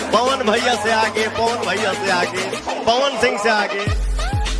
पवन भैया से आगे, पवन भैया से आगे, पवन सिंह से आगे,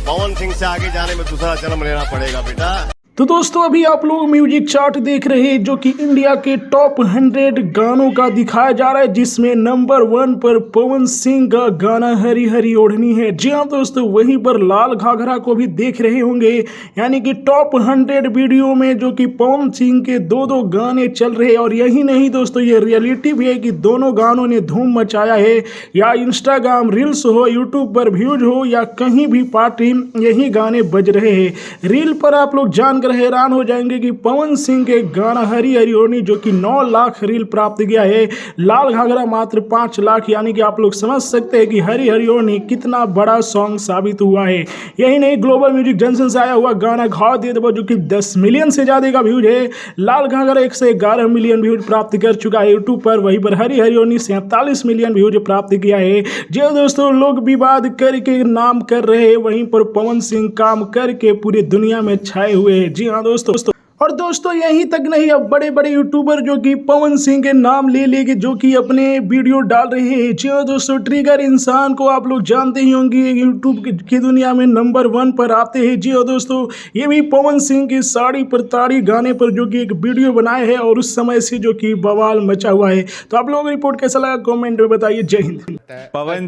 पवन सिंह से आगे जाने में दूसरा जन्म लेना पड़ेगा बेटा। तो दोस्तों अभी आप लोग म्यूजिक चार्ट देख रहे हैं जो कि इंडिया के टॉप 100 गानों का दिखाया जा रहा है, जिसमें नंबर 1 पर पवन सिंह का गाना हरी हरी ओढ़नी है। जी हाँ दोस्तों, वहीं पर लाल घाघरा को भी देख रहे होंगे, यानी कि टॉप 100 वीडियो में जो कि पवन सिंह के दो गाने चल रहे हैं। और यही नहीं दोस्तों, ये रियलिटी भी है कि दोनों गानों ने धूम मचाया है। या इंस्टाग्राम रील्स हो, यूट्यूब पर व्यूज हो, या कहीं भी पार्टी, यही गाने बज रहे हैं। रील पर आप लोग जानकर हैरान हो जाएंगे कि पवन सिंह के गाना हरी हरी ओढ़नी जो कि 9 लाख रील प्राप्त किया है, लाल घाघरा मात्र 5 लाख। यानी कि आप लोग समझ सकते हैं कि हरी हरी ओढ़नी कितना बड़ा सॉन्ग साबित हुआ है। यही नहीं, ग्लोबल म्यूजिक जंक्शन से आया हुआ गाना घाव दे दबो जो कि 10 मिलियन से ज्यादा का व्यूज है। लाल घाघरा 111 मिलियन व्यूज प्राप्त कर चुका है यूट्यूब पर। वहीं पर हरी हरी ओढ़नी 47 मिलियन व्यूज प्राप्त किया है। जो दोस्तों लोग विवाद करके नाम कर रहे हैं, वहीं पर पवन सिंह काम करके पूरी दुनिया में छाए हुए हैं। जी हाँ दोस्तों, और दोस्तों यहीं तक नहीं, अब बड़े बड़े यूट्यूबर जो कि पवन सिंह के नाम ले लेके जो कि अपने वीडियो डाल रहे हैं। जी हाँ दोस्तों, ट्रिगर इंसान को आप लोग जानते ही होंगे, यूट्यूब की दुनिया में नंबर 1 पर आते हैं। जी हाँ दोस्तों, ये भी पवन सिंह की साड़ी पर ताड़ी गाने पर जो कि एक वीडियो बनाए हैं और उस समय से जो कि बवाल मचा हुआ है। तो आप लोगों को रिपोर्ट कैसा लगा कमेंट में बताइए। जय हिंद। पवन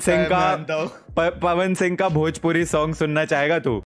सिंह का भोजपुरी सॉन्ग सुनना चाहेगा तू?